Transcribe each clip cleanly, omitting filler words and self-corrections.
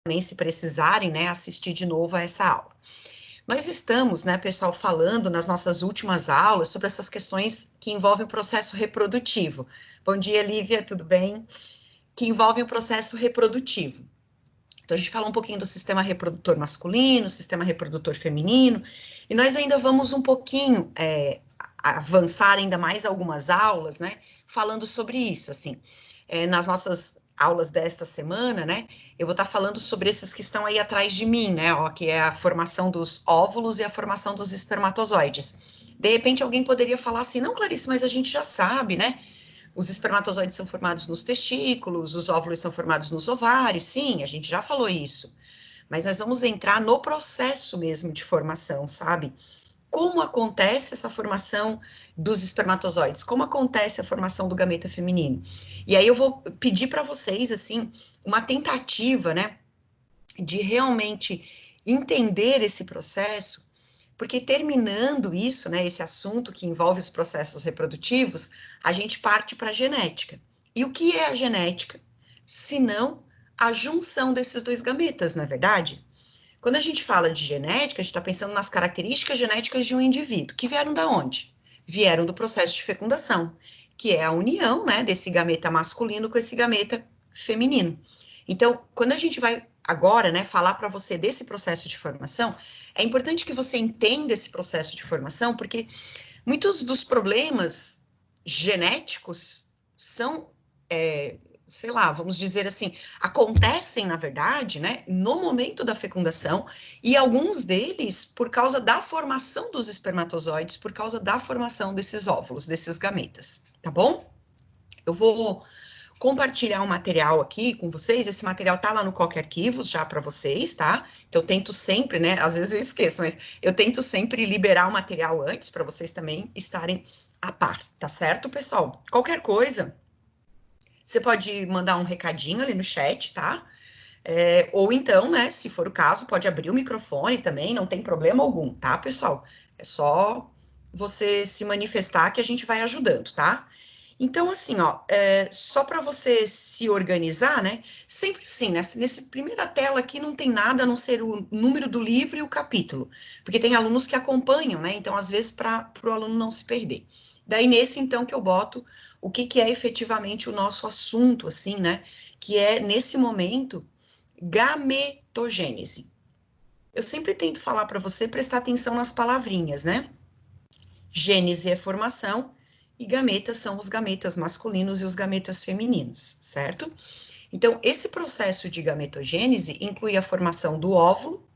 também, se precisarem, né, assistir de novo a essa aula. Nós estamos, né, pessoal, falando nas nossas últimas aulas sobre essas questões que envolvem o processo reprodutivo. Bom dia, Lívia, tudo bem? Que envolvem o processo reprodutivo. Então, a gente falou um pouquinho do sistema reprodutor masculino, sistema reprodutor feminino, e nós ainda vamos um pouquinho avançar ainda mais algumas aulas, né, falando sobre isso, assim, nas nossas aulas desta semana, né, eu vou estar falando sobre esses que estão aí atrás de mim, né, ó, que é a formação dos óvulos e a formação dos espermatozoides. De repente, alguém poderia falar assim, não, Clarice, mas a gente já sabe, né, os espermatozoides são formados nos testículos, os óvulos são formados nos ovários, sim, a gente já falou isso. Mas nós vamos entrar no processo mesmo de formação, sabe? Como acontece essa formação dos espermatozoides? Como acontece a formação do gameta feminino? E aí eu vou pedir para vocês, assim, uma tentativa, né, de realmente entender esse processo, porque terminando isso, né, esse assunto que envolve os processos reprodutivos, a gente parte para a genética. E o que é a genética? Se não a junção desses dois gametas, não é verdade? Quando a gente fala de genética, a gente está pensando nas características genéticas de um indivíduo, que vieram da onde? Vieram do processo de fecundação, que é a união, né, desse gameta masculino com esse gameta feminino. Então, quando a gente vai agora, né, falar para você desse processo de formação, é importante que você entenda esse processo de formação, porque muitos dos problemas genéticos são, sei lá, vamos dizer assim, acontecem, na verdade, né, no momento da fecundação, e alguns deles por causa da formação dos espermatozoides, por causa da formação desses óvulos, desses gametas, tá bom? Eu vou compartilhar um material aqui com vocês. Esse material tá lá no Coque Arquivos já para vocês, tá? Então, eu tento sempre, né? Às vezes eu esqueço, mas eu tento sempre liberar o material antes para vocês também estarem a par, tá certo, pessoal? Qualquer coisa, você pode mandar um recadinho ali no chat, tá? Ou então, né, se for o caso, pode abrir o microfone também, não tem problema algum, tá, pessoal? É só você se manifestar que a gente vai ajudando, tá? Então, assim, ó, só para você se organizar, né? Sempre assim, nessa primeira tela aqui não tem nada a não ser o número do livro e o capítulo, porque tem alunos que acompanham, né? Então, às vezes, para o aluno não se perder. Daí, nesse, então, que eu boto o que é efetivamente o nosso assunto, assim, né? Que é, nesse momento, gametogênese. Eu sempre tento falar para você prestar atenção nas palavrinhas, né? Gênese é formação e gametas são os gametas masculinos e os gametas femininos, certo? Então, esse processo de gametogênese inclui a formação do óvulo.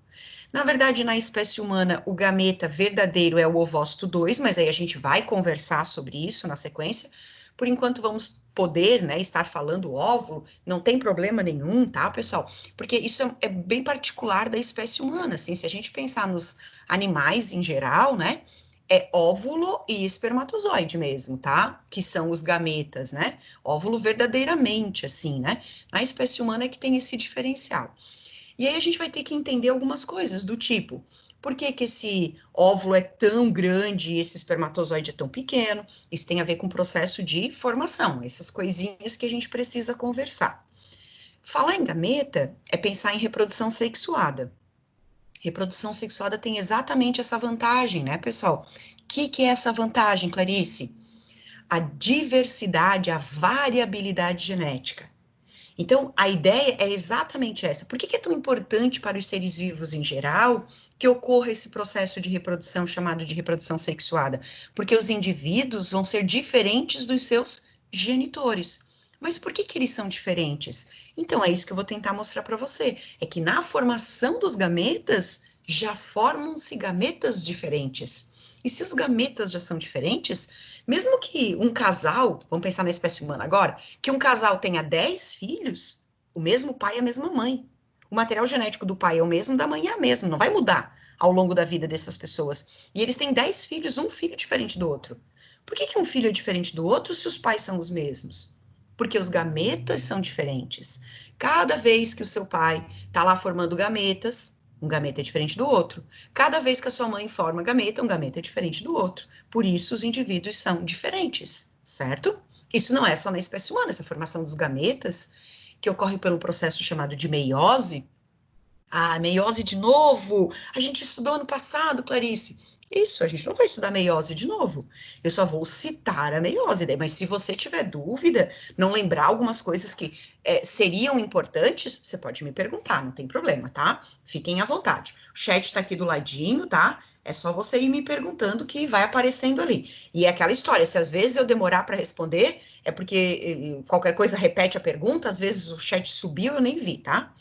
Na verdade, na espécie humana, o gameta verdadeiro é o ovócito 2, mas aí a gente vai conversar sobre isso na sequência. Por enquanto, vamos poder, né, estar falando óvulo, não tem problema nenhum, tá, pessoal? Porque isso é bem particular da espécie humana, assim, se a gente pensar nos animais em geral, né, é óvulo e espermatozoide mesmo, tá? Que são os gametas, né? Óvulo verdadeiramente, assim, né? Na espécie humana é que tem esse diferencial. E aí a gente vai ter que entender algumas coisas do tipo, por que que esse óvulo é tão grande e esse espermatozoide é tão pequeno? Isso tem a ver com o processo de formação, essas coisinhas que a gente precisa conversar. Falar em gameta é pensar em reprodução sexuada. Reprodução sexuada tem exatamente essa vantagem, né, pessoal? O que é essa vantagem, Clarice? A diversidade, a variabilidade genética. Então, a ideia é exatamente essa. Por que é tão importante para os seres vivos em geral que ocorra esse processo de reprodução chamado de reprodução sexuada? Porque os indivíduos vão ser diferentes dos seus genitores. Mas por que eles são diferentes? Então, é isso que eu vou tentar mostrar para você. É que na formação dos gametas, já formam-se gametas diferentes. E se os gametas já são diferentes, mesmo que um casal, vamos pensar na espécie humana agora, que um casal tenha 10 filhos, o mesmo pai e a mesma mãe. O material genético do pai é o mesmo, da mãe é a mesma, não vai mudar ao longo da vida dessas pessoas. E eles têm 10 filhos, um filho diferente do outro. Por que um filho é diferente do outro se os pais são os mesmos? Porque os gametas são diferentes. Cada vez que o seu pai está lá formando gametas, um gameta é diferente do outro. Cada vez que a sua mãe forma gameta, um gameta é diferente do outro. Por isso, os indivíduos são diferentes, certo? Isso não é só na espécie humana, essa formação dos gametas, que ocorre pelo processo chamado de meiose, Ah, meiose de novo? A gente estudou ano passado, Clarice. Isso, a gente não vai estudar meiose de novo. Eu só vou citar a meiose, mas se você tiver dúvida, não lembrar algumas coisas que seriam importantes, você pode me perguntar, não tem problema, tá? Fiquem à vontade. O chat tá aqui do ladinho, tá? É só você ir me perguntando que vai aparecendo ali. E é aquela história, se às vezes eu demorar para responder, é porque qualquer coisa repete a pergunta, às vezes o chat subiu, eu nem vi, tá?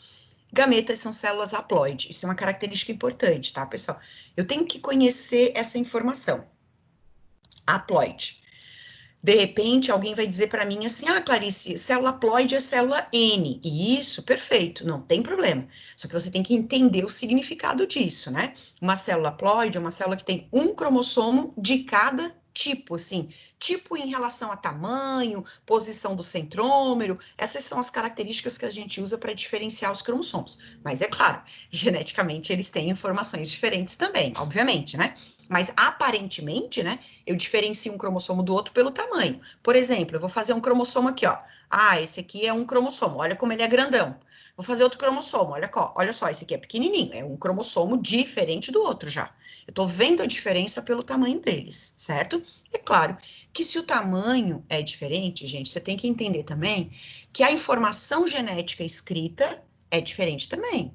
Gametas são células haploide. Isso é uma característica importante, tá, pessoal? Eu tenho que conhecer essa informação. Haploide. De repente, alguém vai dizer para mim assim: ah, Clarice, célula haploide é célula N. E isso, perfeito, não tem problema. Só que você tem que entender o significado disso, né? Uma célula haploide é uma célula que tem um cromossomo de cada tipo, assim, tipo em relação a tamanho, posição do centrômero, essas são as características que a gente usa para diferenciar os cromossomos. Mas é claro, geneticamente eles têm informações diferentes também, obviamente, né? Mas aparentemente, né, eu diferencio um cromossomo do outro pelo tamanho. Por exemplo, eu vou fazer um cromossomo aqui, ó. Ah, esse aqui é um cromossomo, olha como ele é grandão. Vou fazer outro cromossomo, olha só, esse aqui é pequenininho, é um cromossomo diferente do outro já. Eu tô vendo a diferença pelo tamanho deles, certo? É claro que se o tamanho é diferente, gente, você tem que entender também que a informação genética escrita é diferente também.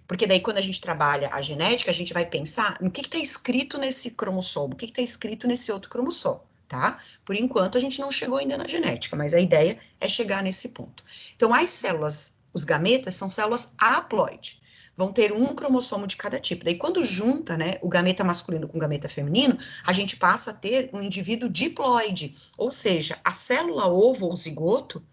Porque daí, quando a gente trabalha a genética, a gente vai pensar no que está escrito nesse cromossomo, o que está escrito nesse outro cromossomo, tá? Por enquanto, a gente não chegou ainda na genética, mas a ideia é chegar nesse ponto. Então, as células, os gametas, são células haploide. Vão ter um cromossomo de cada tipo. Daí, quando junta, né, o gameta masculino com o gameta feminino, a gente passa a ter um indivíduo diploide, ou seja, a célula ovo ou zigoto,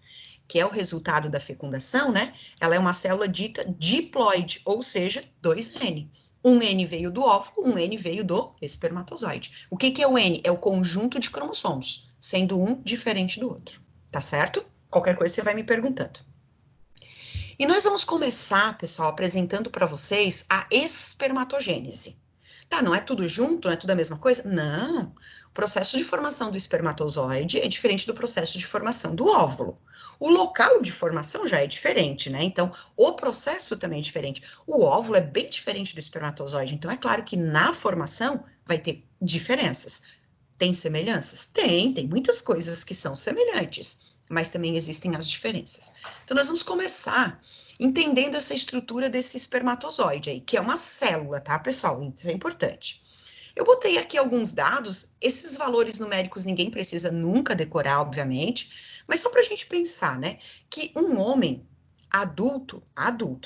que é o resultado da fecundação, né? Ela é uma célula dita diploide, ou seja, 2N. Um N veio do óvulo, um N veio do espermatozoide. O que é o N? É o conjunto de cromossomos, sendo um diferente do outro. Tá certo? Qualquer coisa você vai me perguntando. E nós vamos começar, pessoal, apresentando para vocês a espermatogênese. Tá, não é tudo junto, não é tudo a mesma coisa? Não. O processo de formação do espermatozoide é diferente do processo de formação do óvulo. O local de formação já é diferente, né? Então, o processo também é diferente. O óvulo é bem diferente do espermatozoide, então é claro que na formação vai ter diferenças. Tem semelhanças? Tem muitas coisas que são semelhantes, mas também existem as diferenças. Então, nós vamos começar entendendo essa estrutura desse espermatozoide aí, que é uma célula, tá, pessoal? Isso é importante. Eu botei aqui alguns dados, esses valores numéricos ninguém precisa nunca decorar, obviamente, mas só para a gente pensar, né, que um homem adulto,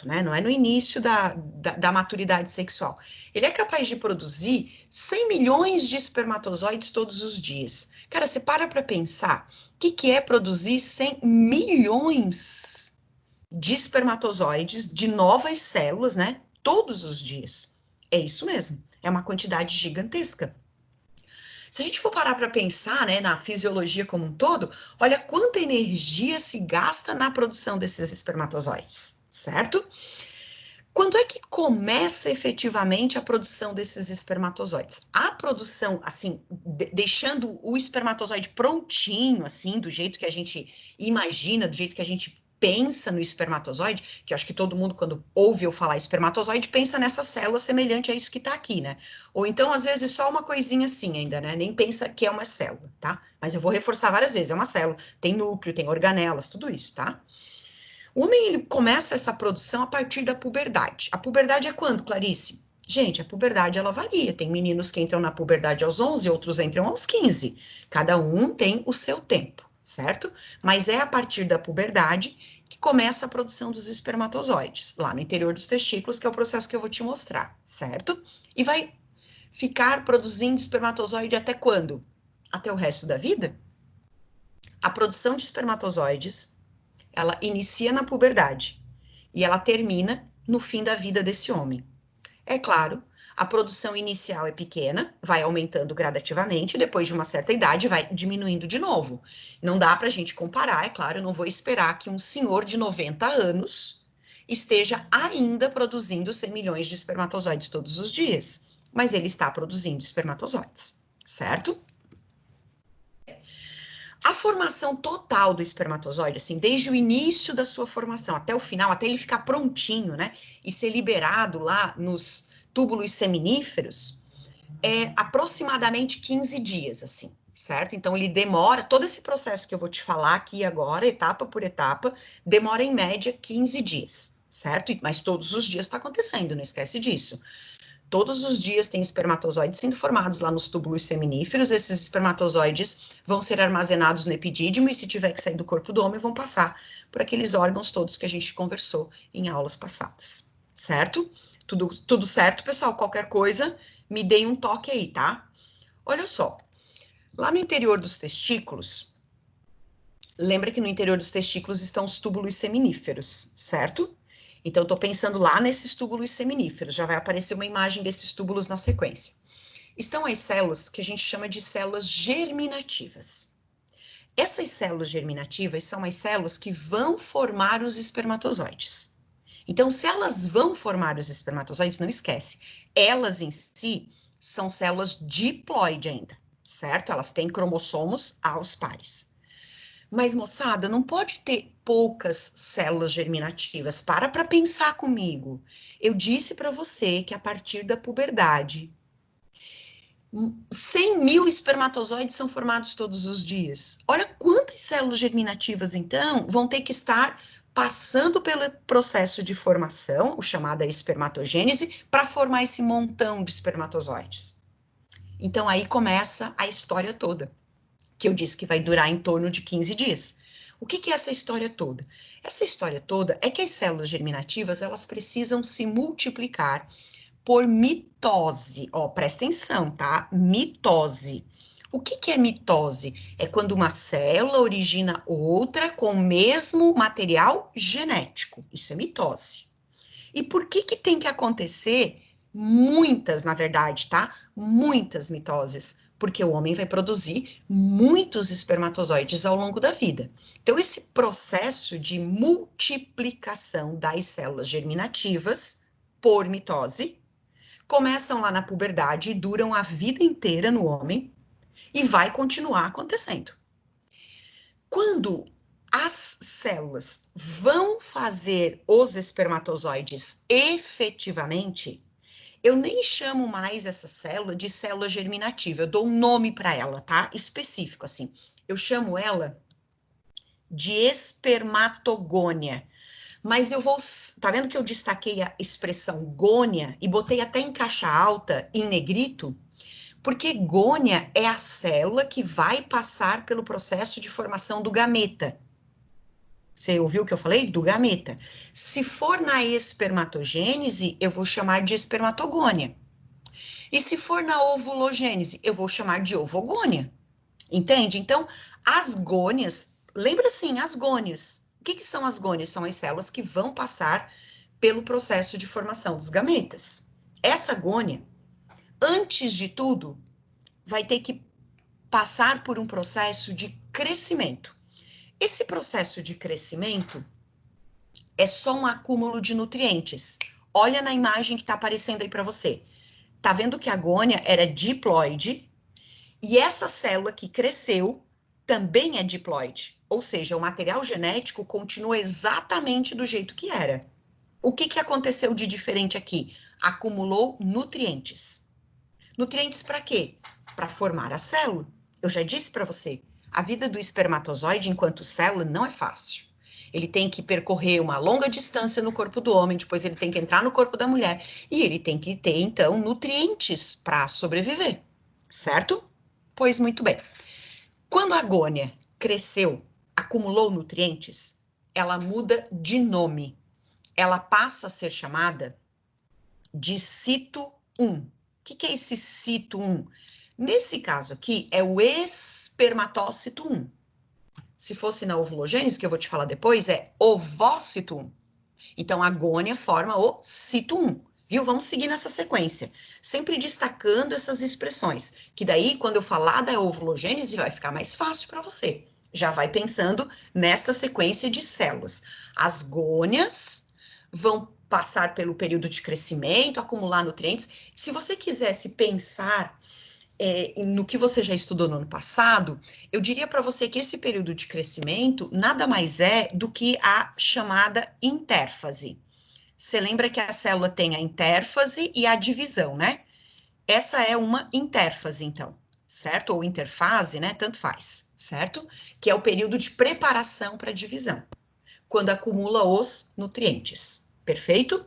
né, não é no início da maturidade sexual, ele é capaz de produzir 100 milhões de espermatozoides todos os dias. Cara, você para pensar, o que é produzir 100 milhões de espermatozoides, de novas células, né? Todos os dias. É isso mesmo. É uma quantidade gigantesca. Se a gente for parar para pensar, né, na fisiologia como um todo, olha quanta energia se gasta na produção desses espermatozoides, certo? Quando é que começa efetivamente a produção desses espermatozoides? A produção, assim, deixando o espermatozoide prontinho, assim, do jeito que a gente imagina, do jeito que a gente pensa no espermatozoide, que eu acho que todo mundo, quando ouve eu falar espermatozoide, pensa nessa célula semelhante a isso que tá aqui, né? Ou então, às vezes, só uma coisinha assim ainda, né? Nem pensa que é uma célula, tá? Mas eu vou reforçar várias vezes, é uma célula, tem núcleo, tem organelas, tudo isso, tá? O homem, ele começa essa produção a partir da puberdade. A puberdade é quando, Clarice? Gente, a puberdade, ela varia. Tem meninos que entram na puberdade aos 11, outros entram aos 15. Cada um tem o seu tempo, certo? Mas é a partir da puberdade que começa a produção dos espermatozoides, lá no interior dos testículos, que é o processo que eu vou te mostrar, certo? E vai ficar produzindo espermatozoide até quando? Até o resto da vida? A produção de espermatozoides, ela inicia na puberdade e ela termina no fim da vida desse homem. É claro, a produção inicial é pequena, vai aumentando gradativamente, depois de uma certa idade vai diminuindo de novo. Não dá para a gente comparar, é claro, eu não vou esperar que um senhor de 90 anos esteja ainda produzindo 100 milhões de espermatozoides todos os dias, mas ele está produzindo espermatozoides, certo? A formação total do espermatozoide, assim, desde o início da sua formação até o final, até ele ficar prontinho, né, e ser liberado lá nos túbulos seminíferos, é aproximadamente 15 dias, assim, certo? Então, ele demora, todo esse processo que eu vou te falar aqui agora, etapa por etapa, demora em média 15 dias, certo? Mas todos os dias está acontecendo, não esquece disso. Todos os dias tem espermatozoides sendo formados lá nos túbulos seminíferos, esses espermatozoides vão ser armazenados no epidídimo e se tiver que sair do corpo do homem, vão passar por aqueles órgãos todos que a gente conversou em aulas passadas, certo? Tudo certo, pessoal? Qualquer coisa, me deem um toque aí, tá? Olha só, lá no interior dos testículos, lembra que no interior dos testículos estão os túbulos seminíferos, certo? Então, eu tô pensando lá nesses túbulos seminíferos, já vai aparecer uma imagem desses túbulos na sequência. Estão as células que a gente chama de células germinativas. Essas células germinativas são as células que vão formar os espermatozoides. Então, se elas vão formar os espermatozoides, não esquece, elas em si são células diploide ainda, certo? Elas têm cromossomos aos pares. Mas, moçada, não pode ter poucas células germinativas. Para pensar comigo. Eu disse para você que a partir da puberdade, 100 mil espermatozoides são formados todos os dias. Olha quantas células germinativas, então, vão ter que estar passando pelo processo de formação, o chamado espermatogênese, para formar esse montão de espermatozoides. Então, aí começa a história toda, que eu disse que vai durar em torno de 15 dias. O que é essa história toda? Essa história toda é que as células germinativas, elas precisam se multiplicar por mitose. Ó, presta atenção, tá? Mitose. O que é mitose? É quando uma célula origina outra com o mesmo material genético. Isso é mitose. E por que tem que acontecer muitas, na verdade, tá? Muitas mitoses, porque o homem vai produzir muitos espermatozoides ao longo da vida. Então, esse processo de multiplicação das células germinativas por mitose começam lá na puberdade e duram a vida inteira no homem e vai continuar acontecendo. Quando as células vão fazer os espermatozoides efetivamente, eu nem chamo mais essa célula de célula germinativa, eu dou um nome para ela, tá? Específico, assim. Eu chamo ela de espermatogônia. Mas eu vou, tá vendo que eu destaquei a expressão gônia e botei até em caixa alta, em negrito? Porque gônia é a célula que vai passar pelo processo de formação do gameta. Você ouviu o que eu falei? Do gameta. Se for na espermatogênese, eu vou chamar de espermatogônia. E se for na ovulogênese, eu vou chamar de ovogônia. Entende? Então, as gônias, lembra assim, as gônias. O que são as gônias? São as células que vão passar pelo processo de formação dos gametas. Essa gônia, antes de tudo, vai ter que passar por um processo de crescimento. Esse processo de crescimento é só um acúmulo de nutrientes. Olha na imagem que está aparecendo aí para você. Tá vendo que a gônia era diploide e essa célula que cresceu também é diploide. Ou seja, o material genético continua exatamente do jeito que era. O que aconteceu de diferente aqui? Acumulou nutrientes. Nutrientes para quê? Para formar a célula. Eu já disse para você, a vida do espermatozoide enquanto célula não é fácil. Ele tem que percorrer uma longa distância no corpo do homem, depois ele tem que entrar no corpo da mulher e ele tem que ter, então, nutrientes para sobreviver, certo? Pois muito bem. Quando a gônia cresceu, acumulou nutrientes, ela muda de nome. Ela passa a ser chamada de cito 1. O que é esse cito 1? Nesse caso aqui, é o espermatócito 1. Se fosse na ovulogênese, que eu vou te falar depois, é ovócito 1. Então, a gônia forma o cito 1. Viu? Vamos seguir nessa sequência. Sempre destacando essas expressões. Que daí, quando eu falar da ovulogênese, vai ficar mais fácil para você. Já vai pensando nesta sequência de células. As gônias vão passar pelo período de crescimento, acumular nutrientes. Se você quisesse pensar no que você já estudou no ano passado, eu diria para você que esse período de crescimento nada mais é do que a chamada intérfase. Você lembra que a célula tem a intérfase e a divisão, né? Essa é uma intérfase, então, certo? Ou interfase, né? Tanto faz, certo? Que é o período de preparação para a divisão, quando acumula os nutrientes, perfeito? O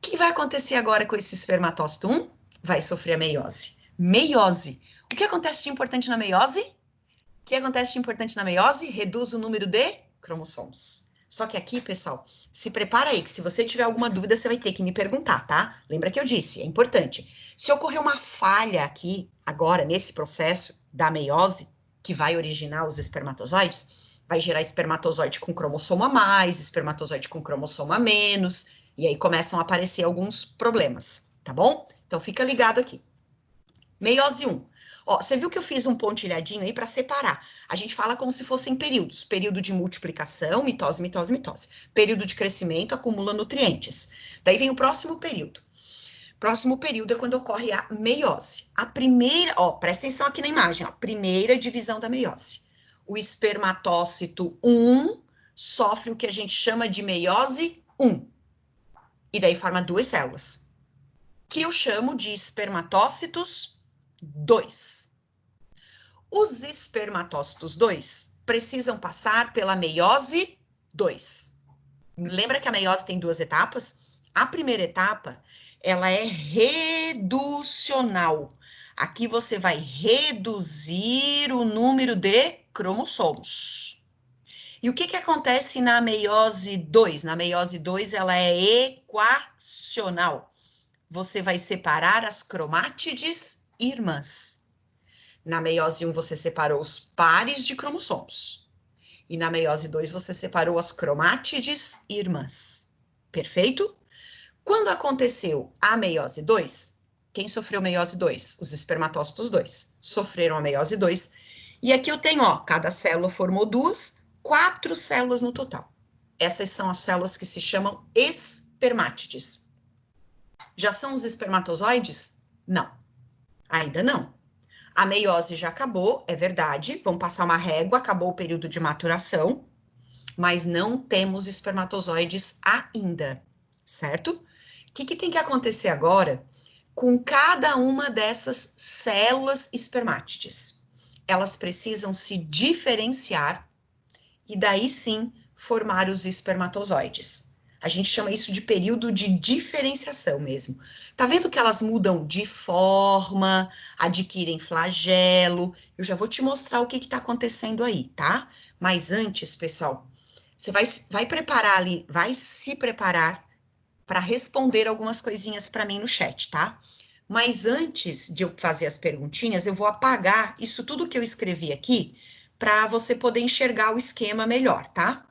que vai acontecer agora com esse espermatócito 1? Vai sofrer a meiose. Meiose. O que acontece de importante na meiose? O que acontece de importante na meiose? Reduz o número de cromossomos. Só que aqui, pessoal, se prepara aí, que se você tiver alguma dúvida, você vai ter que me perguntar, tá? Lembra que eu disse, é importante. Se ocorrer uma falha aqui, agora, nesse processo da meiose, que vai originar os espermatozoides, vai gerar espermatozoide com cromossomo a mais, espermatozoide com cromossomo a menos, e aí começam a aparecer alguns problemas, tá bom? Então, fica ligado aqui. Meiose 1. Ó, você viu que eu fiz um pontilhadinho aí para separar. A gente fala como se fossem períodos. Período de multiplicação, mitose, mitose, mitose. Período de crescimento, acumula nutrientes. Daí vem o próximo período. Próximo período é quando ocorre a meiose. A primeira, ó, presta atenção aqui na imagem, ó. Primeira divisão da meiose. O espermatócito 1 sofre o que a gente chama de meiose 1. E daí forma duas células, que eu chamo de espermatócitos 2. Os espermatócitos 2 precisam passar pela meiose 2. Lembra que a meiose tem duas etapas? A primeira etapa, ela é reducional. Aqui você vai reduzir o número de cromossomos. E o que acontece na meiose 2? Na meiose 2, ela é equacional. Você vai separar as cromátides irmãs. Na meiose 1, você separou os pares de cromossomos. E na meiose 2, você separou as cromátides irmãs. Perfeito? Quando aconteceu a meiose 2, quem sofreu meiose 2? Os espermatócitos 2. Sofreram a meiose 2. E aqui eu tenho, ó, cada célula formou 4 células no total. Essas são as células que se chamam espermátides. Já são os espermatozoides? Não, ainda não. A meiose já acabou, é verdade, vamos passar uma régua, acabou o período de maturação, mas não temos espermatozoides ainda, certo? O que tem que acontecer agora com cada uma dessas células espermátides? Elas precisam se diferenciar e daí sim formar os espermatozoides. A gente chama isso de período de diferenciação mesmo. Tá vendo que elas mudam de forma, adquirem flagelo? Eu já vou te mostrar o que está acontecendo aí, tá? Mas antes, pessoal, você vai preparar ali, vai se preparar para responder algumas coisinhas para mim no chat, tá? Mas antes de eu fazer as perguntinhas, eu vou apagar isso tudo que eu escrevi aqui para você poder enxergar o esquema melhor, tá?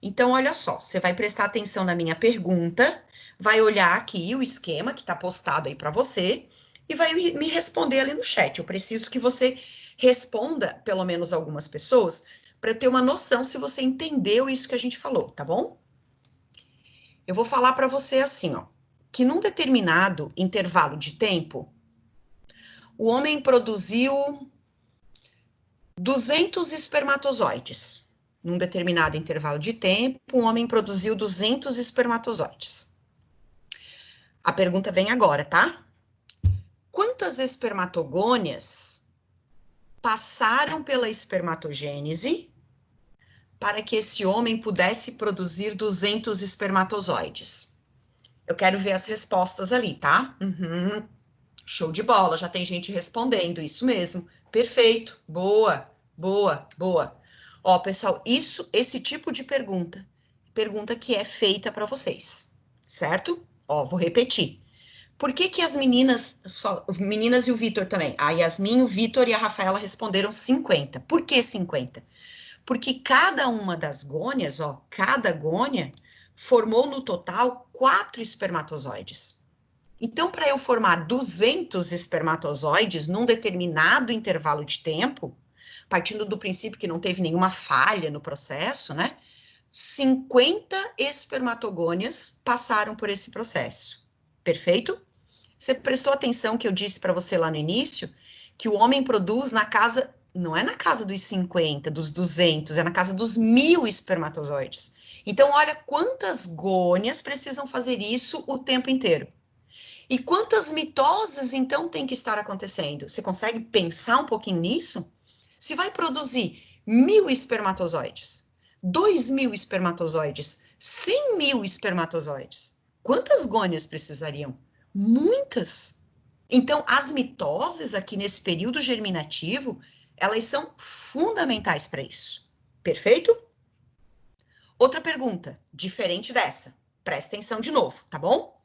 Então, olha só, você vai prestar atenção na minha pergunta, vai olhar aqui o esquema que está postado aí para você e vai me responder ali no chat. Eu preciso que você responda, pelo menos algumas pessoas, para eu ter uma noção se você entendeu isso que a gente falou, tá bom? Eu vou falar para você assim, ó, que num determinado intervalo de tempo, o homem produziu 200 espermatozoides. Num determinado intervalo de tempo, um homem produziu 200 espermatozoides. A pergunta vem agora, tá? Quantas espermatogônias passaram pela espermatogênese para que esse homem pudesse produzir 200 espermatozoides? Eu quero ver as respostas ali, tá? Show de bola, já tem gente respondendo, isso mesmo. Perfeito, boa, boa, boa. Ó, pessoal, esse tipo de pergunta que é feita para vocês, certo? Ó, vou repetir. Por que as meninas e o Vitor também, a Yasmin, o Vitor e a Rafaela responderam 50? Por que 50? Porque cada uma das gônias, ó, cada gônia formou no total 4 espermatozoides. Então, para eu formar 200 espermatozoides num determinado intervalo de tempo, partindo do princípio que não teve nenhuma falha no processo, né? 50 espermatogônias passaram por esse processo. Perfeito? Você prestou atenção que eu disse para você lá no início que o homem produz na casa, não é na casa dos 50, dos 200, é na casa dos 1000 espermatozoides. Então, olha quantas gônias precisam fazer isso o tempo inteiro. E quantas mitoses, então, tem que estar acontecendo? Você consegue pensar um pouquinho nisso? Se vai produzir 1000 espermatozoides, 2000 espermatozoides, 100.000 espermatozoides, quantas gônias precisariam? Muitas! Então, as mitoses aqui nesse período germinativo, elas são fundamentais para isso. Perfeito? Outra pergunta, diferente dessa. Presta atenção de novo, tá bom?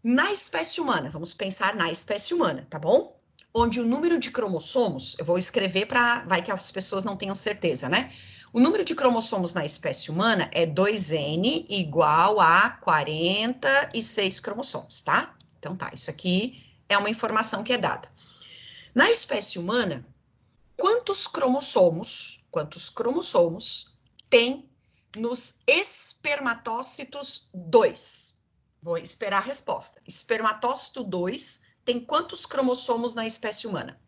Na espécie humana, vamos pensar na espécie humana, tá bom? Onde o número de cromossomos, eu vou escrever para, vai que as pessoas não tenham certeza, né? O número de cromossomos na espécie humana é 2N igual a 46 cromossomos, tá? Então tá, isso aqui é uma informação que é dada. Na espécie humana, quantos cromossomos tem nos espermatócitos 2? Vou esperar a resposta. Espermatócito 2 tem quantos cromossomos na espécie humana?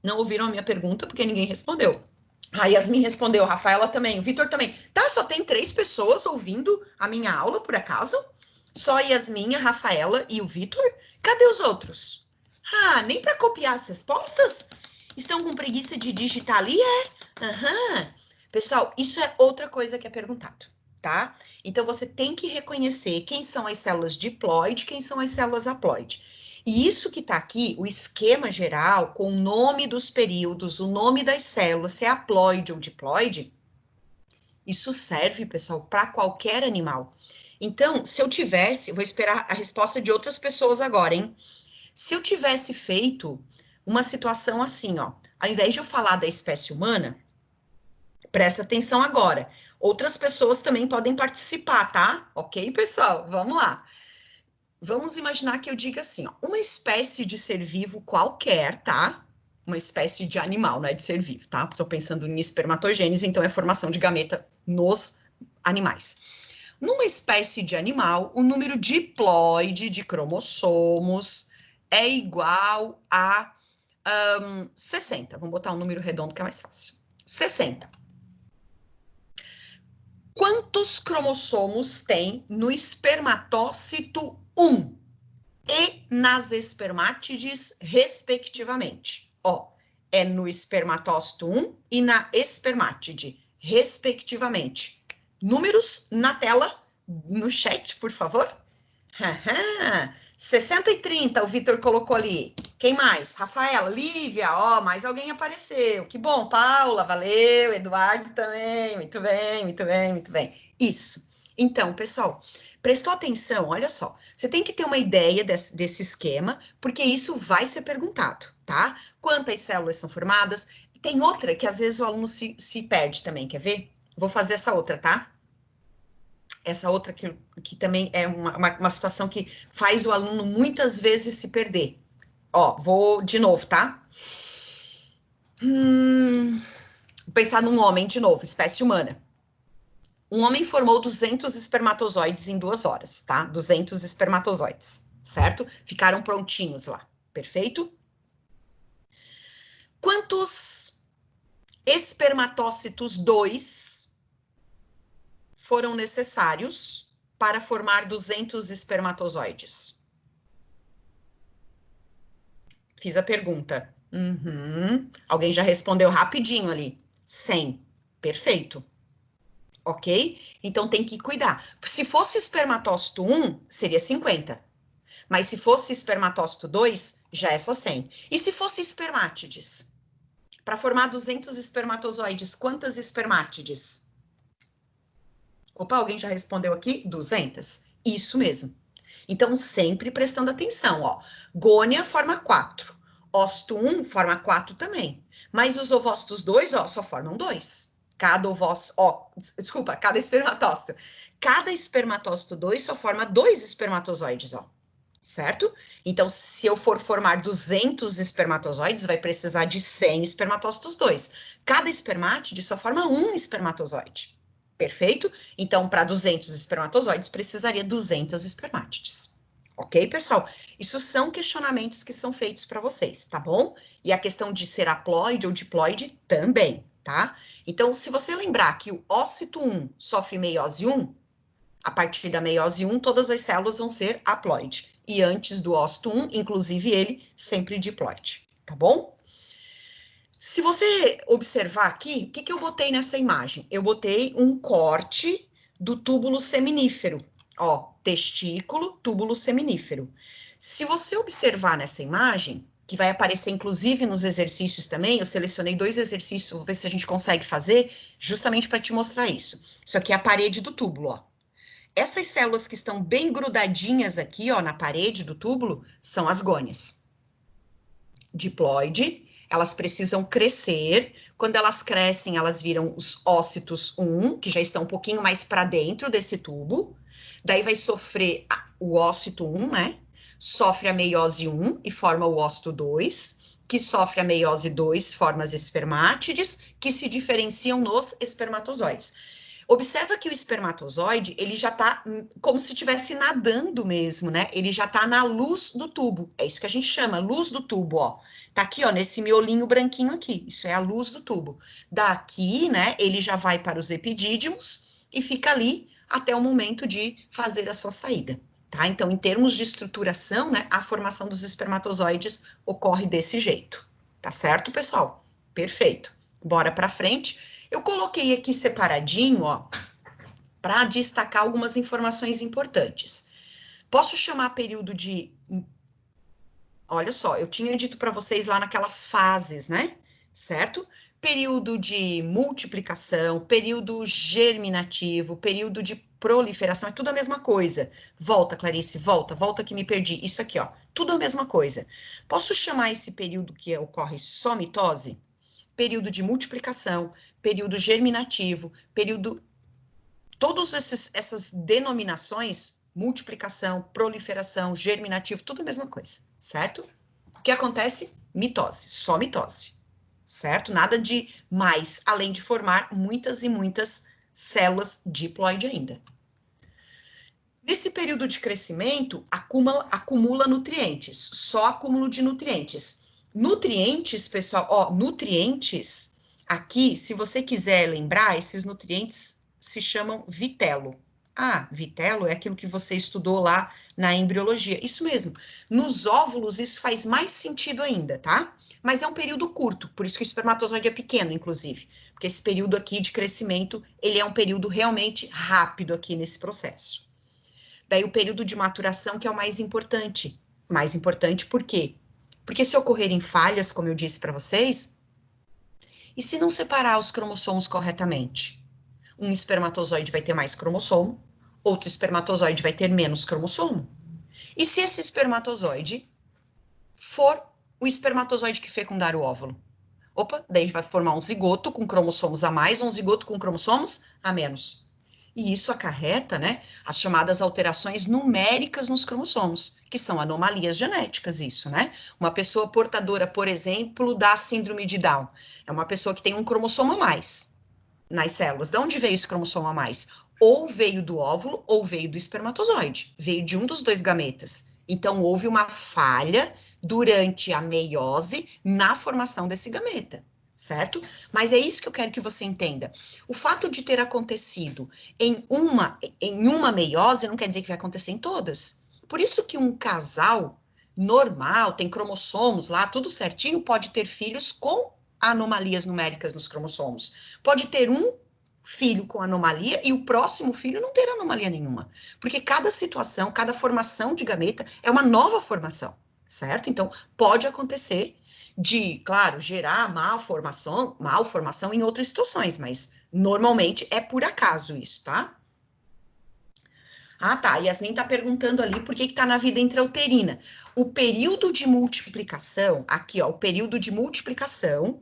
Não ouviram a minha pergunta porque ninguém respondeu. A Yasmin respondeu, a Rafaela também, o Vitor também. Tá, só tem 3 pessoas ouvindo a minha aula, por acaso? Só a Yasmin, a Rafaela e o Vitor? Cadê os outros? Ah, nem para copiar as respostas? Estão com preguiça de digitar ali? Aham. Pessoal, isso é outra coisa que é perguntado, tá? Então, você tem que reconhecer quem são as células diploide, quem são as células haploide. E isso que tá aqui, o esquema geral, com o nome dos períodos, o nome das células, se é haploide ou diploide, isso serve, pessoal, para qualquer animal. Então, se eu tivesse, vou esperar a resposta de outras pessoas agora, hein? Se eu tivesse feito uma situação assim, ó, ao invés de eu falar da espécie humana, presta atenção agora. Outras pessoas também podem participar, tá? Ok, pessoal? Vamos lá. Vamos imaginar que eu diga assim, ó, uma espécie de ser vivo qualquer, tá? Uma espécie de animal, não é de ser vivo, tá? Estou pensando em espermatogênese, então é formação de gameta nos animais. Numa espécie de animal, o número diploide de cromossomos é igual a 60. Vamos botar um número redondo que é mais fácil. 60. Quantos cromossomos tem no espermatócito 1 e nas espermátides, respectivamente? Ó, é no espermatócito 1 e na espermátide, respectivamente. Números na tela, no chat, por favor. 60 e 30, o Vitor colocou ali. Quem mais? Rafaela, Lívia, ó, mais alguém apareceu. Que bom, Paula, valeu, Eduardo também, muito bem, muito bem, muito bem. Isso. Então, pessoal, prestou atenção, olha só, você tem que ter uma ideia desse esquema, porque isso vai ser perguntado, tá? Quantas células são formadas? Tem outra que às vezes o aluno se perde também, quer ver? Vou fazer essa outra, tá? Essa outra que também é uma situação que faz o aluno muitas vezes se perder. Ó, vou de novo, tá? Vou pensar num homem de novo, espécie humana. Um homem formou 200 espermatozoides em 2 horas, tá? 200 espermatozoides, certo? Ficaram prontinhos lá, perfeito? Quantos espermatócitos 2 foram necessários para formar 200 espermatozoides? Fiz a pergunta. Alguém já respondeu rapidinho ali. 100. Perfeito. Ok? Então tem que cuidar. Se fosse espermatócito 1, seria 50. Mas se fosse espermatócito 2, já é só 100. E se fosse espermátides? Para formar 200 espermatozoides, quantas espermátides? Opa, alguém já respondeu aqui? 200. Isso mesmo. Então, sempre prestando atenção, ó. Gônia forma 4. Ócito 1 forma 4 também. Mas os ovócitos 2, ó, só formam 2. Cada ovócito, ó, desculpa, cada espermatócito. Cada espermatócito 2 só forma 2 espermatozoides, ó. Certo? Então, se eu for formar 200 espermatozoides, vai precisar de 100 espermatócitos 2. Cada espermátide só forma um espermatozoide. Perfeito? Então, para 200 espermatozoides, precisaria 200 espermátides. Ok, pessoal? Isso são questionamentos que são feitos para vocês, tá bom? E a questão de ser haploide ou diploide também, tá? Então, se você lembrar que o ócito 1 sofre meiose 1, a partir da meiose 1, todas as células vão ser haploide. E antes do ócito 1, inclusive ele, sempre diploide, tá bom? Se você observar aqui, o que eu botei nessa imagem? Eu botei um corte do túbulo seminífero. Ó, testículo, túbulo seminífero. Se você observar nessa imagem, que vai aparecer inclusive nos exercícios também, eu selecionei 2 exercícios, vou ver se a gente consegue fazer, justamente para te mostrar isso. Isso aqui é a parede do túbulo, ó. Essas células que estão bem grudadinhas aqui, ó, na parede do túbulo, são as gônias. Diploide, elas precisam crescer. Quando elas crescem, elas viram os ócitos 1, que já estão um pouquinho mais para dentro desse tubo. Daí vai sofrer o ócito 1, né? Sofre a meiose 1 e forma o ócito 2, que sofre a meiose 2, forma as espermátides, que se diferenciam nos espermatozoides. Observa que o espermatozoide, ele já tá como se estivesse nadando mesmo, né? Ele já tá na luz do tubo. É isso que a gente chama, luz do tubo, ó. Tá aqui, ó, nesse miolinho branquinho aqui. Isso é a luz do tubo. Daqui, né, ele já vai para os epidídimos e fica ali até o momento de fazer a sua saída, tá? Então, em termos de estruturação, né, a formação dos espermatozoides ocorre desse jeito. Tá certo, pessoal? Perfeito. Bora para frente. Eu coloquei aqui separadinho, ó, para destacar algumas informações importantes. Posso chamar período de... Olha só, eu tinha dito para vocês lá naquelas fases, né? Certo? Período de multiplicação, período germinativo, período de proliferação, é tudo a mesma coisa. Volta, Clarice, volta que me perdi. Isso aqui, ó, tudo a mesma coisa. Posso chamar esse período que ocorre só mitose? Período de multiplicação, período germinativo, período... Todas essas denominações, multiplicação, proliferação, germinativo, tudo a mesma coisa, certo? O que acontece? Mitose, só mitose, certo? Nada de mais, além de formar muitas e muitas células diploide ainda. Nesse período de crescimento, acumula nutrientes, só acúmulo de nutrientes. Nutrientes, pessoal, ó, nutrientes, aqui, se você quiser lembrar, esses nutrientes se chamam vitelo. Ah, vitelo é aquilo que você estudou lá na embriologia. Isso mesmo. Nos óvulos, isso faz mais sentido ainda, tá? Mas é um período curto, por isso que o espermatozoide é pequeno, inclusive. Porque esse período aqui de crescimento, ele é um período realmente rápido aqui nesse processo. Daí o período de maturação que é o mais importante. Mais importante por quê? Porque se ocorrerem falhas, como eu disse para vocês, e se não separar os cromossomos corretamente? Um espermatozoide vai ter mais cromossomo, outro espermatozoide vai ter menos cromossomo. E se esse espermatozoide for o espermatozoide que fecundar o óvulo? Opa, daí vai formar um zigoto com cromossomos a mais ou um zigoto com cromossomos a menos. E isso acarreta, né, as chamadas alterações numéricas nos cromossomos, que são anomalias genéticas, isso, né? Uma pessoa portadora, por exemplo, da síndrome de Down, é uma pessoa que tem um cromossomo a mais nas células. De onde veio esse cromossomo a mais? Ou veio do óvulo, ou veio do espermatozoide. Veio de um dos 2 gametas. Então, houve uma falha durante a meiose na formação desse gameta, certo? Mas é isso que eu quero que você entenda. O fato de ter acontecido em uma meiose não quer dizer que vai acontecer em todas. Por isso que um casal normal, tem cromossomos lá, tudo certinho, pode ter filhos com anomalias numéricas nos cromossomos. Pode ter um filho com anomalia e o próximo filho não ter anomalia nenhuma. Porque cada situação, cada formação de gameta é uma nova formação, certo? Então, pode acontecer de, claro, gerar malformação em outras situações, mas normalmente é por acaso isso, tá? Ah, tá. Yasmin tá perguntando ali por que tá na vida intrauterina. O período de multiplicação, aqui, ó, o período de multiplicação,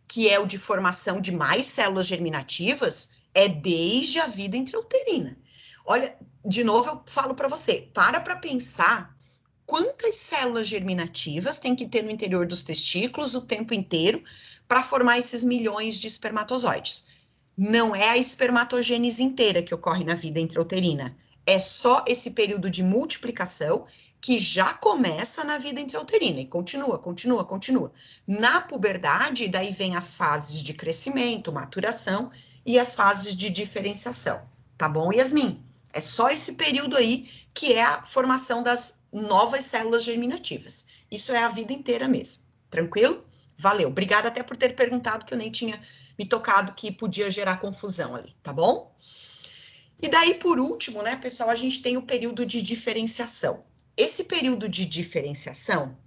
que é o de formação de mais células germinativas, é desde a vida intrauterina. Olha, de novo eu falo para você, para pensar quantas células germinativas tem que ter no interior dos testículos o tempo inteiro para formar esses milhões de espermatozoides. Não é a espermatogênese inteira que ocorre na vida intrauterina. É só esse período de multiplicação que já começa na vida intrauterina e continua, continua, continua. Na puberdade, daí vem as fases de crescimento, maturação e as fases de diferenciação. Tá bom, Yasmin? É só esse período aí que é a formação das novas células germinativas. Isso é a vida inteira mesmo. Tranquilo? Valeu. Obrigada até por ter perguntado, que eu nem tinha me tocado que podia gerar confusão ali, tá bom? E daí, por último, né, pessoal, a gente tem o período de diferenciação. Esse período de diferenciação,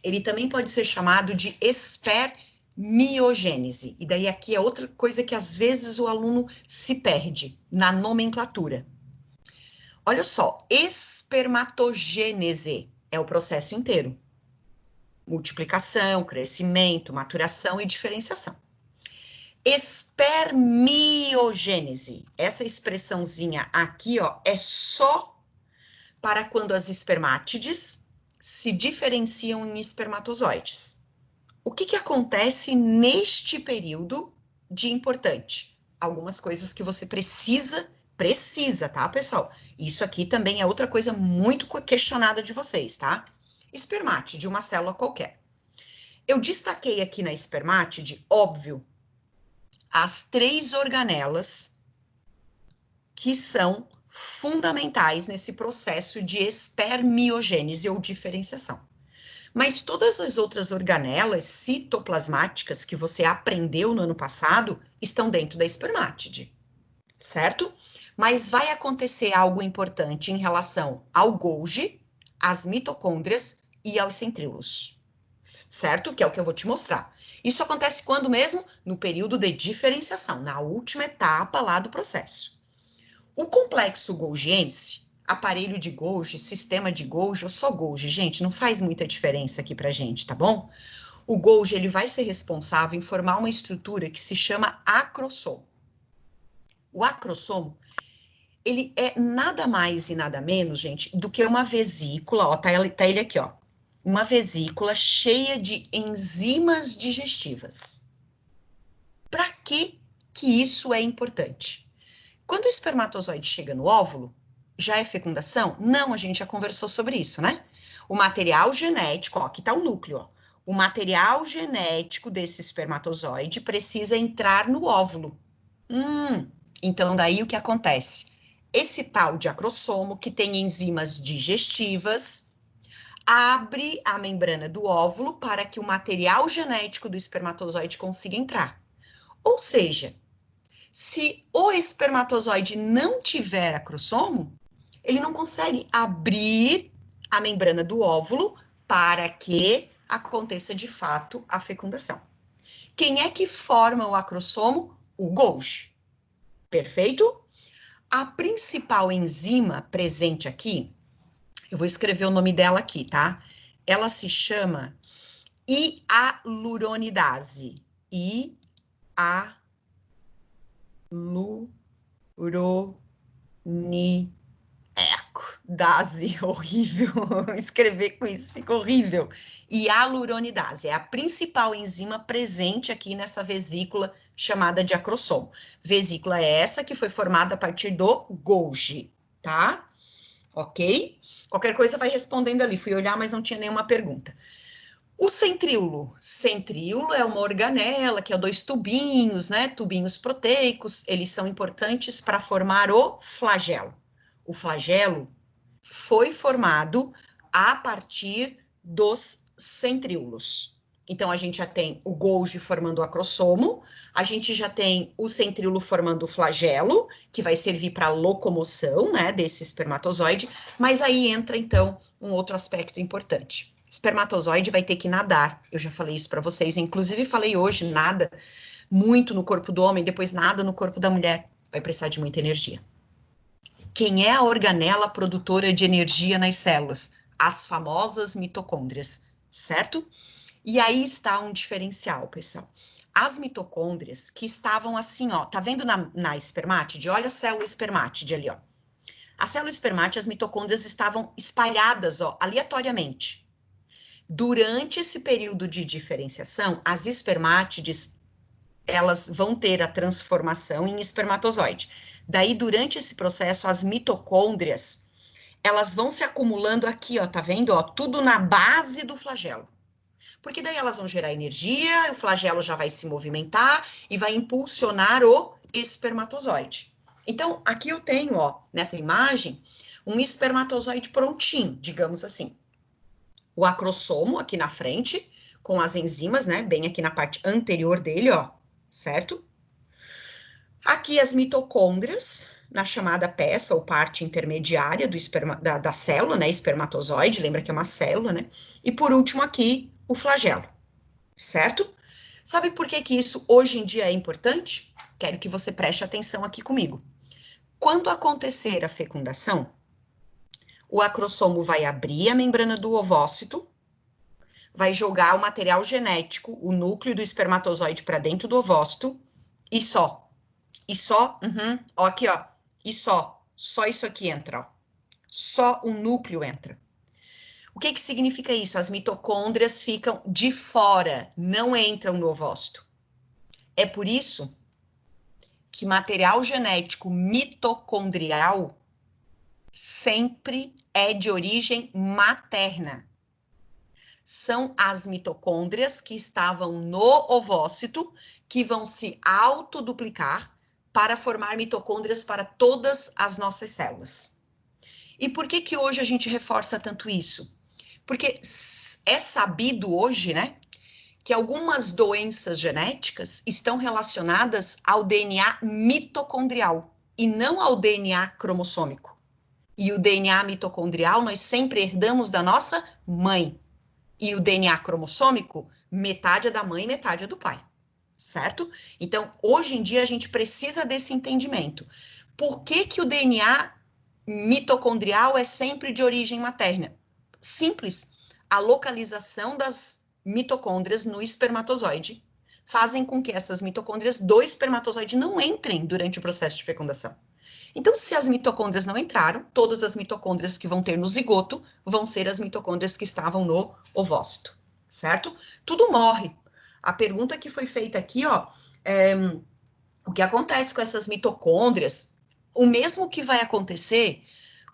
ele também pode ser chamado de espermiogênese. E daí aqui é outra coisa que às vezes o aluno se perde na nomenclatura. Olha só, espermatogênese é o processo inteiro. Multiplicação, crescimento, maturação e diferenciação. Espermiogênese, essa expressãozinha aqui, ó, é só para quando as espermátides se diferenciam em espermatozoides. O que que acontece neste período de importante? Algumas coisas que você precisa, tá, pessoal? Isso aqui também é outra coisa muito questionada de vocês, tá? Espermátide, uma célula qualquer. Eu destaquei aqui na espermátide, óbvio, as 3 organelas que são fundamentais nesse processo de espermiogênese ou diferenciação. Mas todas as outras organelas citoplasmáticas que você aprendeu no ano passado estão dentro da espermátide, certo? Mas vai acontecer algo importante em relação ao Golgi, às mitocôndrias e aos centríolos, certo? Que é o que eu vou te mostrar. Isso acontece quando mesmo? No período de diferenciação, na última etapa lá do processo. O complexo golgiense, aparelho de Golgi, sistema de Golgi ou só Golgi, gente, não faz muita diferença aqui pra gente, tá bom? O Golgi, ele vai ser responsável em formar uma estrutura que se chama acrossomo. O acrossomo, ele é nada mais e nada menos, gente, do que uma vesícula, ó, tá ele aqui, ó. Uma vesícula cheia de enzimas digestivas. Para que isso é importante? Quando o espermatozoide chega no óvulo, já é fecundação? Não, a gente já conversou sobre isso, né? O material genético, ó, aqui tá o núcleo, ó. O material genético desse espermatozoide precisa entrar no óvulo. Então daí o que acontece? Esse tal de acrossomo, que tem enzimas digestivas, abre a membrana do óvulo para que o material genético do espermatozoide consiga entrar. Ou seja, se o espermatozoide não tiver acrossomo, ele não consegue abrir a membrana do óvulo para que aconteça de fato a fecundação. Quem é que forma o acrossomo? O Golgi. Perfeito? A principal enzima presente aqui, eu vou escrever o nome dela aqui, tá? Ela se chama hialuronidase. Dase, horrível, escrever com isso fica horrível. Hialuronidase é a principal enzima presente aqui nessa vesícula chamada de acrossomo. Vesícula é essa que foi formada a partir do Golgi, tá? Ok? Qualquer coisa vai respondendo ali. Fui olhar, mas não tinha nenhuma pergunta. O centríolo. Centríolo é uma organela que é 2 tubinhos, né? Tubinhos proteicos. Eles são importantes para formar o flagelo. O flagelo foi formado a partir dos centríolos. Então, a gente já tem o Golgi formando o acrossomo, a gente já tem o centríolo formando o flagelo, que vai servir para a locomoção, né, desse espermatozoide, mas aí entra, então, um outro aspecto importante. Espermatozoide vai ter que nadar, eu já falei isso para vocês, inclusive falei hoje, nada muito no corpo do homem, depois nada no corpo da mulher, vai precisar de muita energia. Quem é a organela produtora de energia nas células? As famosas mitocôndrias, certo? E aí está um diferencial, pessoal. As mitocôndrias que estavam assim, ó, tá vendo na espermátide? Olha a célula espermátide ali, ó. A célula espermátide, as mitocôndrias estavam espalhadas, ó, aleatoriamente. Durante esse período de diferenciação, as espermátides elas vão ter a transformação em espermatozoide. Daí, durante esse processo, as mitocôndrias, elas vão se acumulando aqui, ó, tá vendo? Ó, tudo na base do flagelo. Porque daí elas vão gerar energia, o flagelo já vai se movimentar e vai impulsionar o espermatozoide. Então, aqui eu tenho, ó, nessa imagem, um espermatozoide prontinho, digamos assim. O acrossomo aqui na frente, com as enzimas, né, bem aqui na parte anterior dele, ó, certo? Aqui as mitocôndrias, na chamada peça ou parte intermediária do da célula, né, espermatozoide, lembra que é uma célula, né? E por último aqui, o flagelo, certo? Sabe por que que isso hoje em dia é importante? Quero que você preste atenção aqui comigo. Quando acontecer a fecundação, o acrossomo vai abrir a membrana do ovócito, vai jogar o material genético, o núcleo do espermatozoide para dentro do ovócito e só. Ó, aqui, ó, e só isso aqui entra, ó. Só o núcleo entra. O que que significa isso? As mitocôndrias ficam de fora, não entram no ovócito. É por isso que material genético mitocondrial sempre é de origem materna. São as mitocôndrias que estavam no ovócito que vão se autoduplicar para formar mitocôndrias para todas as nossas células. E por que que hoje a gente reforça tanto isso? Porque é sabido hoje, né, que algumas doenças genéticas estão relacionadas ao DNA mitocondrial e não ao DNA cromossômico. E o DNA mitocondrial nós sempre herdamos da nossa mãe. E o DNA cromossômico, metade é da mãe e metade é do pai, certo? Então, hoje em dia, a gente precisa desse entendimento. Por que que o DNA mitocondrial é sempre de origem materna? Simples. A localização das mitocôndrias no espermatozoide fazem com que essas mitocôndrias do espermatozoide não entrem durante o processo de fecundação. Então, se as mitocôndrias não entraram, todas as mitocôndrias que vão ter no zigoto vão ser as mitocôndrias que estavam no ovócito, certo? Tudo morre. A pergunta que foi feita aqui, ó, o que acontece com essas mitocôndrias? O mesmo que vai acontecer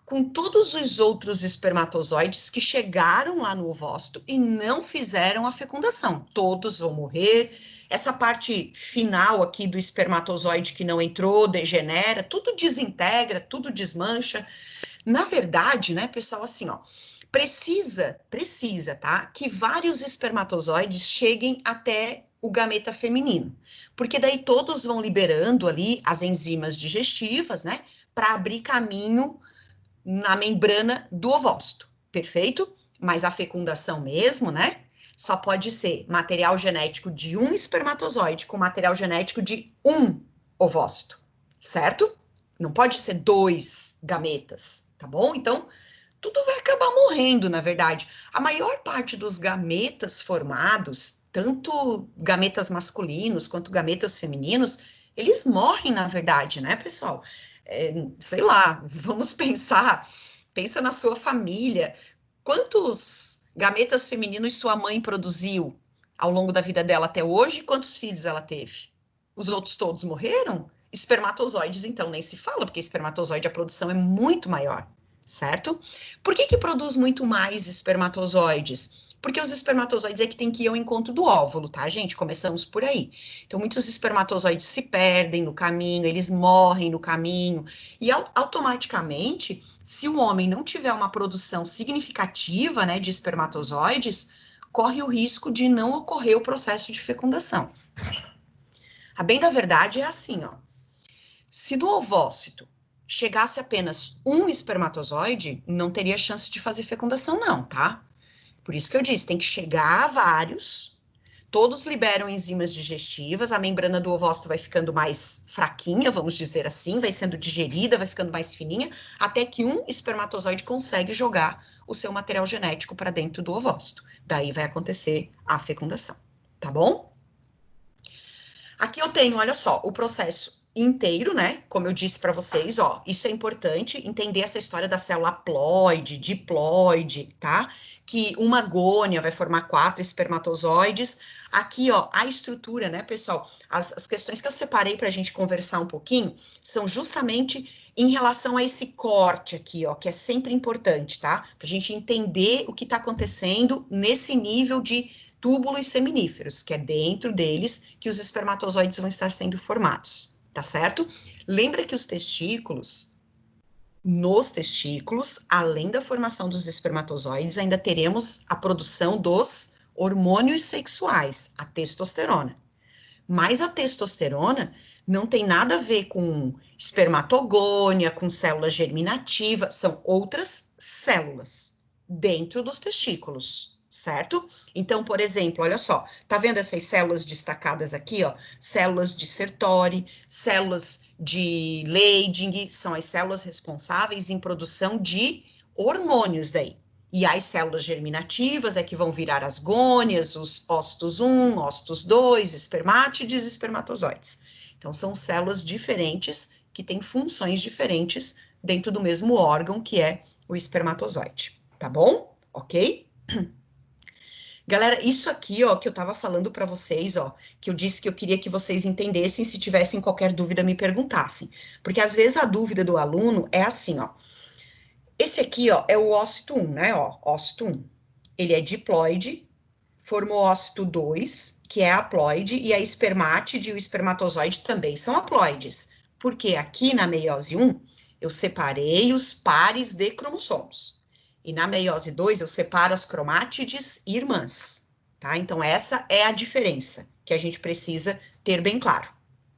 com todos os outros espermatozoides que chegaram lá no ovócito e não fizeram a fecundação. Todos vão morrer. Essa parte final aqui do espermatozoide que não entrou, degenera, tudo desintegra, tudo desmancha. Na verdade, né, pessoal, assim, ó, precisa, tá, que vários espermatozoides cheguem até o gameta feminino, porque daí todos vão liberando ali as enzimas digestivas, né, para abrir caminho na membrana do ovócito, perfeito? Mas a fecundação mesmo, né? Só pode ser material genético de um espermatozoide com material genético de um ovócito, certo? Não pode ser 2 gametas, tá bom? Então, tudo vai acabar morrendo, na verdade. A maior parte dos gametas formados, tanto gametas masculinos quanto gametas femininos, eles morrem, na verdade, né, pessoal? Sei lá, vamos pensar, pensa na sua família, quantos gametas femininos sua mãe produziu ao longo da vida dela até hoje, e quantos filhos ela teve? Os outros todos morreram? Espermatozoides, então, nem se fala, porque espermatozoide a produção é muito maior, certo? Por que que produz muito mais espermatozoides? Porque os espermatozoides é que tem que ir ao encontro do óvulo, tá, gente? Começamos por aí. Então, muitos espermatozoides se perdem no caminho, eles morrem no caminho, e automaticamente, se o homem não tiver uma produção significativa, né, de espermatozoides, corre o risco de não ocorrer o processo de fecundação. A bem da verdade é assim, ó. Se no ovócito chegasse apenas um espermatozoide, não teria chance de fazer fecundação, não, tá? Por isso que eu disse, tem que chegar a vários, todos liberam enzimas digestivas, a membrana do ovócito vai ficando mais fraquinha, vamos dizer assim, vai sendo digerida, vai ficando mais fininha, até que um espermatozoide consegue jogar o seu material genético para dentro do ovócito. Daí vai acontecer a fecundação, tá bom? Aqui eu tenho, olha só, o processo inteiro, né? Como eu disse para vocês, ó, isso é importante, entender essa história da célula haploide, diploide, tá? Que uma gônia vai formar 4 espermatozoides. Aqui, ó, a estrutura, né, pessoal? As questões que eu separei para a gente conversar um pouquinho são justamente em relação a esse corte aqui, ó, que é sempre importante, tá? Para a gente entender o que está acontecendo nesse nível de túbulos seminíferos, que é dentro deles que os espermatozoides vão estar sendo formados. Tá certo? Lembra que os testículos, nos testículos, além da formação dos espermatozoides, ainda teremos a produção dos hormônios sexuais, a testosterona. Mas a testosterona não tem nada a ver com espermatogônia, com célula germinativa, são outras células dentro dos testículos, certo? Então, por exemplo, olha só, tá vendo essas células destacadas aqui, ó? Células de Sertoli, células de Leydig, são as células responsáveis em produção de hormônios daí. E as células germinativas é que vão virar as gônias, os ócitos 1, ócitos 2, espermátides e espermatozoides. Então, são células diferentes que têm funções diferentes dentro do mesmo órgão, que é o espermatozoide. Tá bom? Ok? Galera, isso aqui, ó, que eu tava falando para vocês, ó, que eu disse que eu queria que vocês entendessem, se tivessem qualquer dúvida, me perguntassem. Porque às vezes a dúvida do aluno é assim, ó. Esse aqui, ó, é o ócito 1, né, ó, ócito 1. Ele é diploide, formou ócito 2, que é haploide, e a espermátide e o espermatozoide também são haploides. Porque aqui na meiose 1, eu separei os pares de cromossomos. E na meiose 2, eu separo as cromátides irmãs, tá? Então, essa é a diferença que a gente precisa ter bem claro.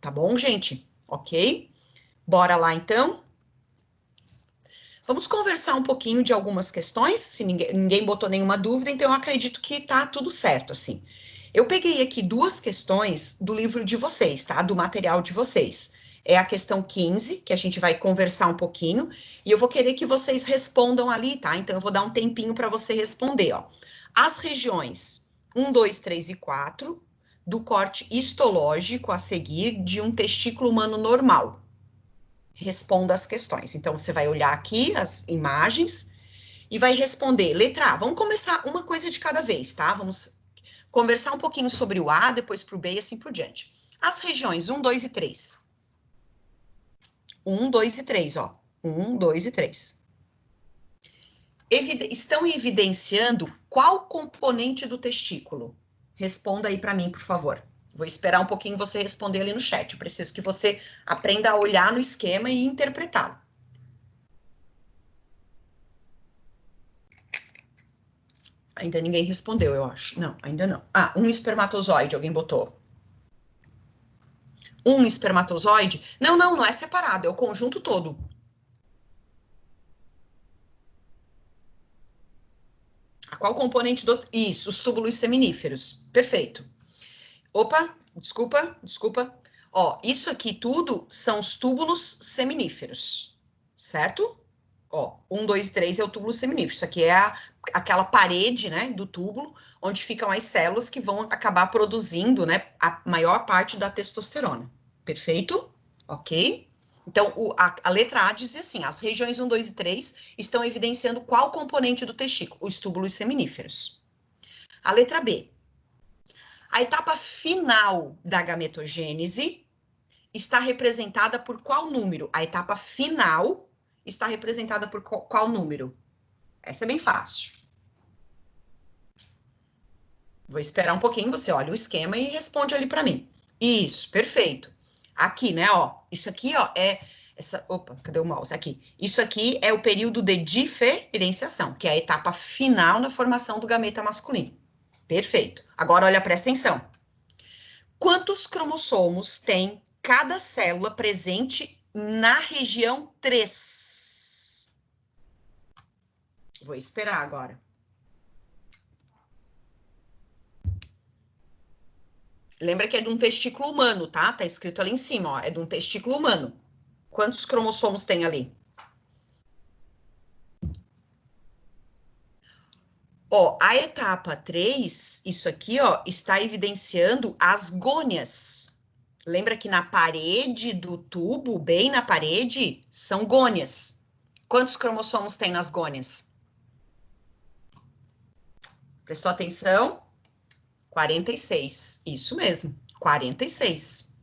Tá bom, gente? Ok? Bora lá, então? Vamos conversar um pouquinho de algumas questões, se ninguém botou nenhuma dúvida, então eu acredito que tá tudo certo, assim. Eu peguei aqui 2 questões do livro de vocês, tá? Do material de vocês. É a questão 15, que a gente vai conversar um pouquinho, e eu vou querer que vocês respondam ali, tá? Então eu vou dar um tempinho para você responder, ó. As regiões 1, 2, 3 e 4 do corte histológico a seguir de um testículo humano normal. Responda as questões. Então, você vai olhar aqui as imagens e vai responder. Letra A, vamos começar uma coisa de cada vez, tá? Vamos conversar um pouquinho sobre o A, depois para o B e assim por diante. As regiões 1, 2 e 3. 1, 2 e 3, ó. 1, 2 e 3. Estão evidenciando qual componente do testículo? Responda aí para mim, por favor. Vou esperar um pouquinho você responder ali no chat. Eu preciso que você aprenda a olhar no esquema e interpretá-lo. Ainda ninguém respondeu, eu acho. Não, ainda não. Ah, um espermatozoide, alguém botou. Um espermatozoide? Não, não, não é separado, é o conjunto todo. Qual componente do... Isso, os túbulos seminíferos. Perfeito. Opa, desculpa. Ó, isso aqui tudo são os túbulos seminíferos, certo? Ó, 1, 2 e 3 é o túbulo seminífero. Isso aqui é aquela parede, né, do túbulo, onde ficam as células que vão acabar produzindo, né, a maior parte da testosterona. Perfeito? Ok? Então, a letra A diz assim, as regiões 1, 2 e 3 estão evidenciando qual componente do testículo? Os túbulos seminíferos. A letra B. A etapa final da gametogênese está representada por qual número? A etapa final está representada por qual número? Essa é bem fácil. Vou esperar um pouquinho, você olha o esquema e responde ali para mim. Isso, perfeito. Aqui, né, ó, isso aqui, ó, é essa, opa, cadê o mouse? Aqui. Isso aqui é o período de diferenciação, que é a etapa final na formação do gameta masculino. Perfeito. Agora, olha, presta atenção. Quantos cromossomos tem cada célula presente na região 3? Vou esperar agora. Lembra que é de um testículo humano, tá? Tá escrito ali em cima, ó. É de um testículo humano. Quantos cromossomos tem ali? Ó, a etapa 3, isso aqui, ó, está evidenciando as gônias. Lembra que na parede do tubo, bem na parede, são gônias. Quantos cromossomos tem nas gônias? Prestou atenção? 46. Isso mesmo, 46.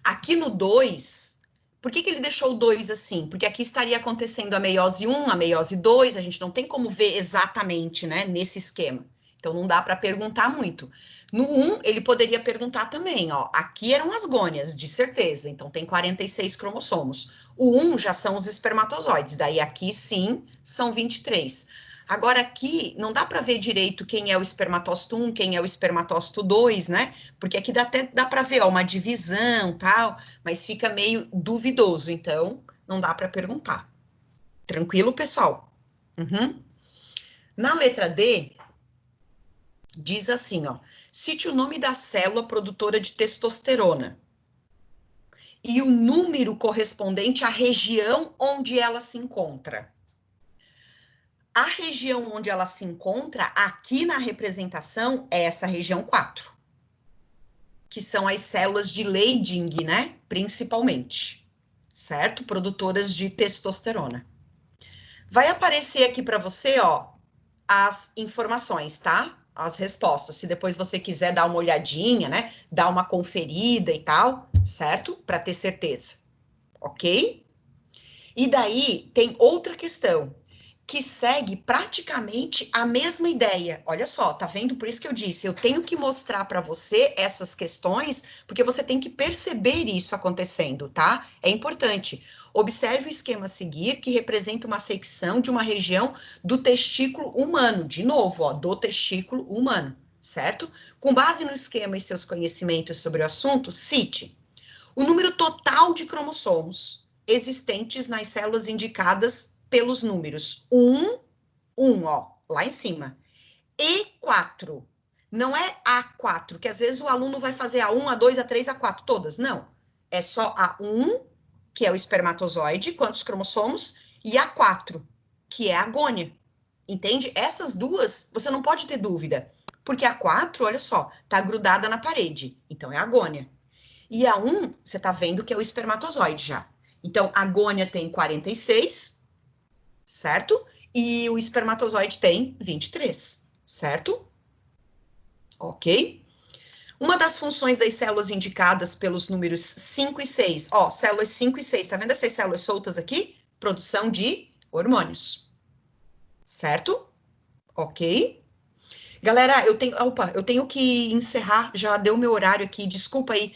Aqui no 2, por que ele deixou o 2 assim? Porque aqui estaria acontecendo a meiose 1, a meiose 2, a gente não tem como ver exatamente, né, nesse esquema. Então, não dá para perguntar muito. No 1, ele poderia perguntar também, ó, aqui eram as gônias, de certeza, então tem 46 cromossomos. O 1 já são os espermatozoides, daí aqui sim são 23. Agora aqui não dá para ver direito quem é o espermatócito 1, quem é o espermatócito 2, né? Porque aqui até dá para ver, ó, uma divisão, tal, mas fica meio duvidoso, então não dá para perguntar. Tranquilo, pessoal? Uhum. Na letra D, diz assim, ó, cite o nome da célula produtora de testosterona e o número correspondente à região onde ela se encontra. A região onde ela se encontra, aqui na representação, é essa região 4, que são as células de Leydig, né, principalmente, certo? Produtoras de testosterona. Vai aparecer aqui para você, ó, as informações, tá? As respostas, se depois você quiser dar uma olhadinha, né, dar uma conferida e tal, certo? Para ter certeza, ok? E daí tem outra questão, que segue praticamente a mesma ideia. Olha só, tá vendo? Por isso que eu disse, eu tenho que mostrar para você essas questões, porque você tem que perceber isso acontecendo, tá? É importante. Observe o esquema a seguir, que representa uma secção de uma região do testículo humano. De novo, ó, do testículo humano, certo? Com base no esquema e seus conhecimentos sobre o assunto, cite o número total de cromossomos existentes nas células indicadas pelos números 1, ó, lá em cima, e 4. Não é A4, que às vezes o aluno vai fazer A1, A2, A3, A4, todas. Não. É só A1, que é o espermatozoide, quantos cromossomos, e A4, que é a gônia. Entende? Essas duas, você não pode ter dúvida. Porque a 4, olha só, tá grudada na parede. Então, é a gônia. E a 1, você está vendo que é o espermatozoide já. Então, a gônia tem 46, certo? E o espermatozoide tem 23, certo? Ok? Uma das funções das células indicadas pelos números 5 e 6, ó, células 5 e 6, tá vendo essas células soltas aqui? Produção de hormônios, certo? Ok? Galera, eu tenho que encerrar, já deu meu horário aqui, desculpa aí,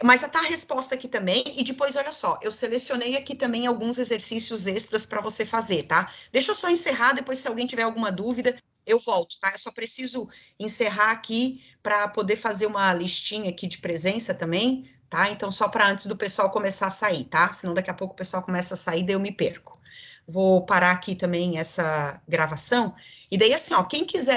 mas tá a resposta aqui também, e depois, olha só, eu selecionei aqui também alguns exercícios extras para você fazer, tá? Deixa eu só encerrar, depois se alguém tiver alguma dúvida, eu volto, tá? Eu só preciso encerrar aqui para poder fazer uma listinha aqui de presença também, tá? Então, só para antes do pessoal começar a sair, tá? Senão daqui a pouco o pessoal começa a sair, daí eu me perco. Vou parar aqui também essa gravação, e daí assim, ó, quem quiser